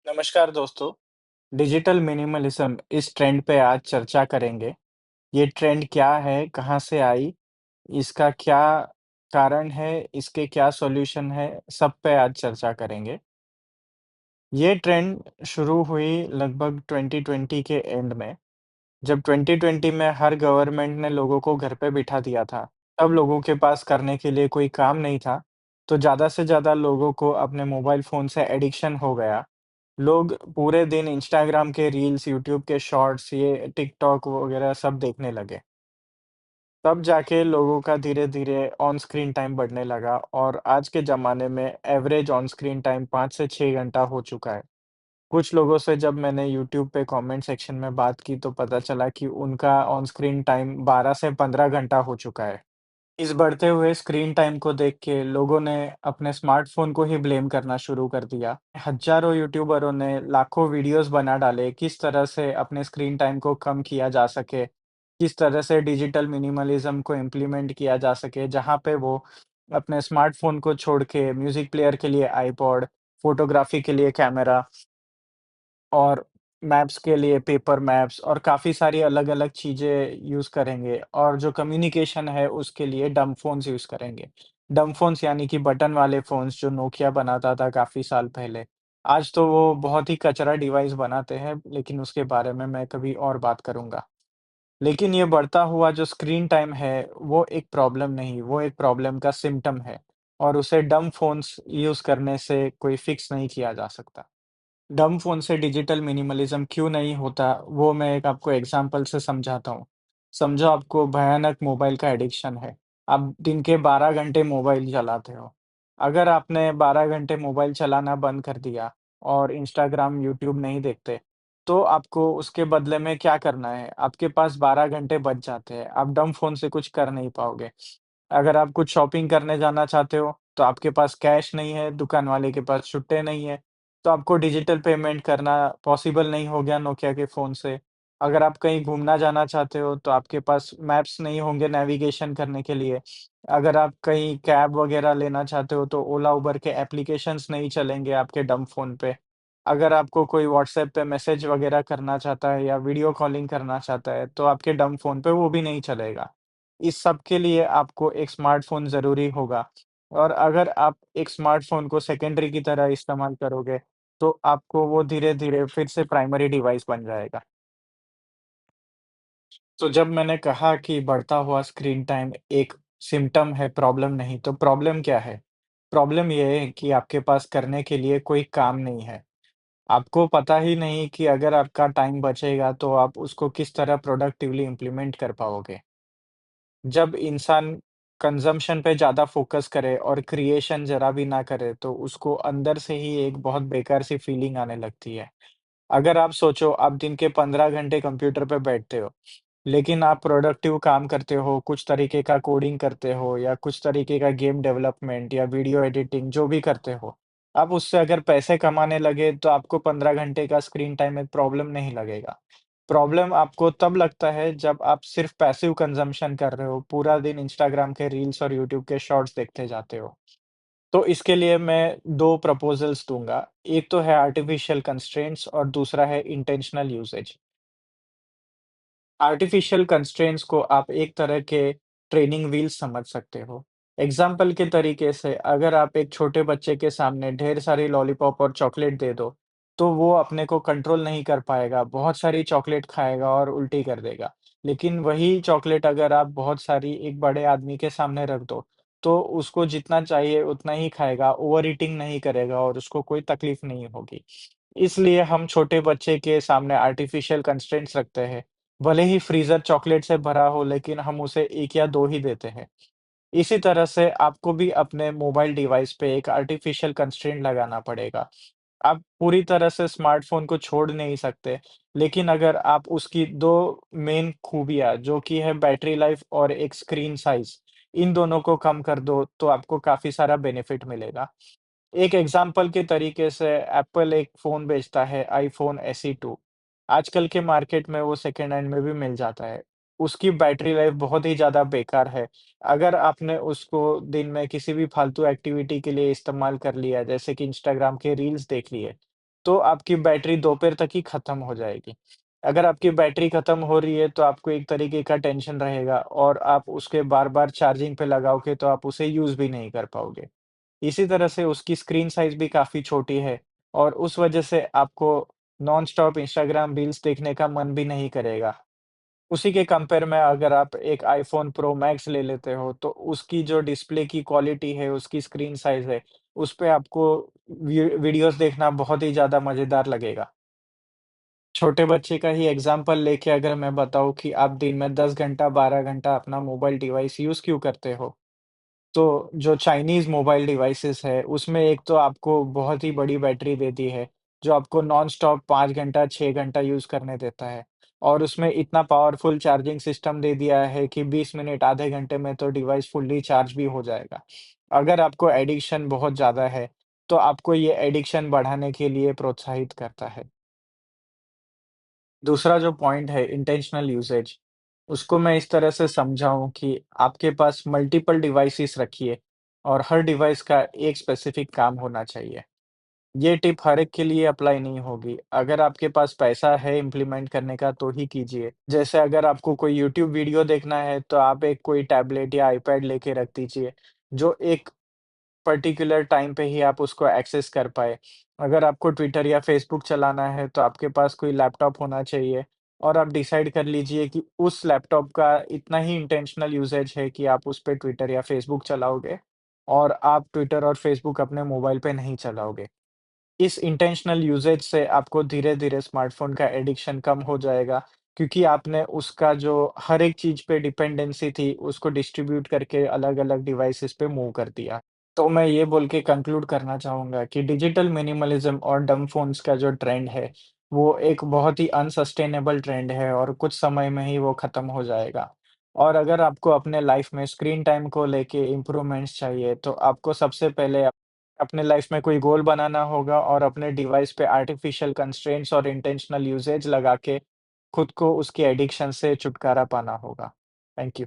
नमस्कार दोस्तों। Digital minimalism इस ट्रेंड पे आज चर्चा करेंगे। ये ट्रेंड क्या है? कहाँ से आई? इसका क्या कारण है? इसके क्या सॉल्यूशन है? सब पे आज चर्चा करेंगे। ये ट्रेंड शुरू हुई लगभग 2020 के एंड में, जब 2020 में हर गवर्नमेंट ने लोगों को घर पे बिठा दिया था। तब लोगों के पास करने के लिए कोई काम नहीं था, तो ज़्यादा से ज़्यादा लोगों को अपने मोबाइल फ़ोन से एडिक्शन हो गया। लोग पूरे दिन इंस्टाग्राम के रील्स, यूट्यूब के शॉर्ट्स, ये टिकटॉक वगैरह सब देखने लगे। तब जाके लोगों का धीरे-धीरे ऑन स्क्रीन टाइम बढ़ने लगा और आज के ज़माने में एवरेज ऑन स्क्रीन टाइम 5 से 6 घंटा हो चुका है। कुछ लोगों से जब मैंने यूट्यूब पे कमेंट सेक्शन में बात की तो पता चला कि उनका ऑन स्क्रीन टाइम 12 से 15 घंटा हो चुका है। इस बढ़ते हुए स्क्रीन टाइम को देख के लोगों ने अपने स्मार्टफ़ोन को ही ब्लेम करना शुरू कर दिया। हज़ारों यूट्यूबरों ने लाखों वीडियोज़ बना डाले, किस तरह से अपने स्क्रीन टाइम को कम किया जा सके, किस तरह से डिजिटल मिनिमलिज़्म को इम्प्लीमेंट किया जा सके, जहाँ पे वो अपने स्मार्टफ़ोन को छोड़ के म्यूज़िक प्लेयर के लिए आइपॉड, फ़ोटोग्राफ़ी के लिए कैमरा और मैप्स के लिए पेपर मैप्स और काफ़ी सारी अलग-अलग चीज़ें यूज़ करेंगे और जो कम्युनिकेशन है उसके लिए डंब फ़ोन्स यूज़ करेंगे। डंब फ़ोन्स यानी कि बटन वाले फ़ोन्स जो नोकिया बनाता था काफ़ी साल पहले। आज तो वो बहुत ही कचरा डिवाइस बनाते हैं, लेकिन उसके बारे में मैं कभी और बात करूँगा। लेकिन ये बढ़ता हुआ जो स्क्रीन टाइम है, वो एक प्रॉब्लम नहीं, वो एक प्रॉब्लम का सिम्पटम है और उसे डंब फ़ोन्स यूज़ करने से कोई फिक्स नहीं किया जा सकता। डंब फ़ोन से डिजिटल मिनिमलिज़्म क्यों नहीं होता, वो मैं एक आपको एग्ज़ाम्पल से समझाता हूँ। समझो आपको भयानक मोबाइल का एडिक्शन है। आप दिन के 12 घंटे मोबाइल चलाते हो। अगर आपने 12 घंटे मोबाइल चलाना बंद कर दिया और इंस्टाग्राम, यूट्यूब नहीं देखते, तो आपको उसके बदले में क्या करना है? आपके पास 12 घंटे बच जाते हैं। आप डंब फ़ोन से कुछ कर नहीं पाओगे। अगर आप कुछ शॉपिंग करने जाना चाहते हो, तो आपके पास कैश नहीं है, दुकान वाले के पास छुट्टे नहीं है, तो आपको डिजिटल पेमेंट करना पॉसिबल नहीं हो गया नोकिया के फ़ोन से। अगर आप कहीं घूमना जाना चाहते हो, तो आपके पास मैप्स नहीं होंगे नेविगेशन करने के लिए। अगर आप कहीं कैब वगैरह लेना चाहते हो, तो ओला, उबर के एप्लीकेशंस नहीं चलेंगे आपके डंब फ़ोन पे। अगर आपको कोई व्हाट्सऐप पे मैसेज वगैरह करना चाहता है या वीडियो कॉलिंग करना चाहता है, तो आपके डंब फ़ोन पे वो भी नहीं चलेगा। इस सब के लिए आपको एक स्मार्टफ़ोन ज़रूरी होगा और अगर आप एक स्मार्टफ़ोन को सेकेंडरी की तरह इस्तेमाल करोगे, तो आपको वो धीरे-धीरे फिर से प्राइमरी डिवाइस बन जाएगा। तो जब मैंने कहा कि बढ़ता हुआ स्क्रीन टाइम एक सिम्पटम है, प्रॉब्लम नहीं, तो प्रॉब्लम क्या है? प्रॉब्लम ये है कि आपके पास करने के लिए कोई काम नहीं है। आपको पता ही नहीं कि अगर आपका टाइम बचेगा, तो आप उसको किस तरह प्रोडक्टिवली इम्प्लीमेंट कर पाओगे। जब इंसान कंज़म्पशन पे ज़्यादा फ़ोकस करे और क्रिएशन ज़रा भी ना करे, तो उसको अंदर से ही एक बहुत बेकार-सी फीलिंग आने लगती है। अगर आप सोचो, आप दिन के 15 घंटे कंप्यूटर पे बैठते हो, लेकिन आप प्रोडक्टिव काम करते हो, कुछ तरीके का कोडिंग करते हो या कुछ तरीके का गेम डेवलपमेंट या वीडियो एडिटिंग जो भी करते हो। आप उससे अगर पैसे कमाने लगे, तो आपको 15 घंटे का स्क्रीन टाइम एक प्रॉब्लम नहीं लगेगा। प्रॉब्लम आपको तब लगता है जब आप सिर्फ़ पैसिव कंज़म्पशन कर रहे हो, पूरा दिन इंस्टाग्राम के रील्स और यूट्यूब के शॉर्ट्स देखते जाते हो। तो इसके लिए मैं 2 प्रपोज़ल्स दूँगा। एक तो है आर्टिफ़िशियल कंस्ट्रेंट्स और दूसरा है इंटेंशनल यूसेज। आर्टिफ़िशियल कंस्ट्रेंट्स को आप एक तरह के ट्रेनिंग व्हील्स समझ सकते हो। एग्ज़ाम्पल के तरीके से अगर आप एक छोटे बच्चे के सामने ढेर सारी लॉलीपॉप और चॉकलेट दे दो, तो वो अपने को कंट्रोल नहीं कर पाएगा, बहुत सारी चॉकलेट खाएगा और उल्टी कर देगा। लेकिन वही चॉकलेट अगर आप बहुत सारी एक बड़े आदमी के सामने रख दो, तो उसको जितना चाहिए उतना ही खाएगा, ओवर ईटिंग नहीं करेगा और उसको कोई तकलीफ नहीं होगी। इसलिए हम छोटे बच्चे के सामने आर्टिफ़िशियल कंस्ट्रेंट्स रखते हैं। भले ही फ्रीज़र चॉकलेट से भरा हो, लेकिन हम उसे 1 या 2 ही देते हैं। इसी तरह से आपको भी अपने मोबाइल डिवाइस पे एक आर्टिफ़िशियल कंस्ट्रेंट लगाना पड़ेगा। आप पूरी तरह से स्मार्टफ़ोन को छोड़ नहीं सकते, लेकिन अगर आप उसकी 2 मेन खूबियाँ जो कि है बैटरी लाइफ़ और एक स्क्रीन साइज़, इन दोनों को कम कर दो, तो आपको काफ़ी सारा बेनिफिट मिलेगा। एक एग्ज़ाम्पल के तरीके से एप्पल एक फ़ोन बेचता है आईफ़ोन एसई 2। आजकल के मार्केट में वो सेकंड हैंड में भी मिल जाता है। उसकी बैटरी लाइफ़ बहुत ही ज़्यादा बेकार है। अगर आपने उसको दिन में किसी भी फ़ालतू एक्टिविटी के लिए इस्तेमाल कर लिया, जैसे कि इंस्टाग्राम के रील्स देख लिए, तो आपकी बैटरी दोपहर तक ही खत्म हो जाएगी। अगर आपकी बैटरी खत्म हो रही है, तो आपको एक तरीके का टेंशन रहेगा और आप उसके बार-बार चार्जिंग पे लगाओगे, तो आप उसे यूज़ भी नहीं कर पाओगे। इसी तरह से उसकी स्क्रीन साइज़ भी काफ़ी छोटी है और उस वजह से आपको नॉन-स्टॉप इंस्टाग्राम रील्स देखने का मन भी नहीं करेगा। उसी के कंपेयर में अगर आप एक आईफ़ोन प्रो मैक्स ले लेते हो, तो उसकी जो डिस्प्ले की क्वालिटी है, उसकी स्क्रीन साइज़ है, उसपे आपको वीडियोज़ देखना बहुत ही ज़्यादा मज़ेदार लगेगा। छोटे बच्चे का ही एग्ज़ाम्पल लेके अगर मैं बताऊँ कि आप दिन में 10 घंटा, 12 घंटा अपना मोबाइल डिवाइस यूज़ क्यों करते हो? तो जो चाइनीज़ मोबाइल डिवाइसेज़ है, उसमें एक तो आपको बहुत ही बड़ी बैटरी देती है, जो आपको नॉन-स्टॉप 5 घंटा, 6 घंटा यूज़ करने देता है। और उसमें इतना पावरफुल चार्जिंग सिस्टम दे दिया है कि 20 मिनट, आधे घंटे में तो डिवाइस फुल्ली चार्ज भी हो जाएगा। अगर आपको एडिक्शन बहुत ज़्यादा है, तो आपको ये एडिक्शन बढ़ाने के लिए प्रोत्साहित करता है। दूसरा जो पॉइंट है इंटेंशनल यूसेज, उसको मैं इस तरह से समझाऊँ कि आपके पास मल्टीपल डिवाइसेस रखिए और हर डिवाइस का एक स्पेसिफिक काम होना चाहिए। ये टिप हर एक के लिए अप्लाई नहीं होगी। अगर आपके पास पैसा है इम्प्लीमेंट करने का तो ही कीजिए। जैसे अगर आपको कोई यूट्यूब वीडियो देखना है तो आप एक कोई टैबलेट या आईपैड लेके रख दीजिए, जो एक पर्टिकुलर टाइम पे ही आप उसको एक्सेस कर पाएँ। अगर आपको ट्विटर या फ़ेसबुक चलाना है, तो आपके पास कोई लैपटॉप होना चाहिए और आप डिसाइड कर लीजिए कि उस लैपटॉप का इतना ही इंटेंशनल यूसेज है कि आप उस पे ट्विटर या फ़ेसबुक चलाओगे और आप ट्विटर और फ़ेसबुक अपने मोबाइल पे नहीं चलाओगे। इस इंटेंशनल यूसेज से आपको धीरे-धीरे स्मार्टफ़ोन का एडिक्शन कम हो जाएगा, क्योंकि आपने उसका जो हर एक चीज़ पे डिपेंडेंसी थी, उसको डिस्ट्रीब्यूट करके अलग-अलग डिवाइसेज़ पे मूव कर दिया। तो मैं ये बोल के कंक्लूड करना चाहूँगा कि डिजिटल मिनिमलिज़्म और डंब फ़ोन्स का जो ट्रेंड है, वो एक बहुत ही अनसस्टेनेबल ट्रेंड है और कुछ समय में ही वो ख़त्म हो जाएगा। और अगर आपको अपने लाइफ़ में स्क्रीन टाइम को लेके इम्प्रूवमेंट्स चाहिए, तो आपको सबसे पहले अपने लाइफ़ में कोई गोल बनाना होगा और अपने डिवाइस पे आर्टिफ़िशियल कंस्ट्रेंट्स और इंटेंशनल यूसेज लगा के खुद को उसकी एडिक्शन से छुटकारा पाना होगा। Thank you.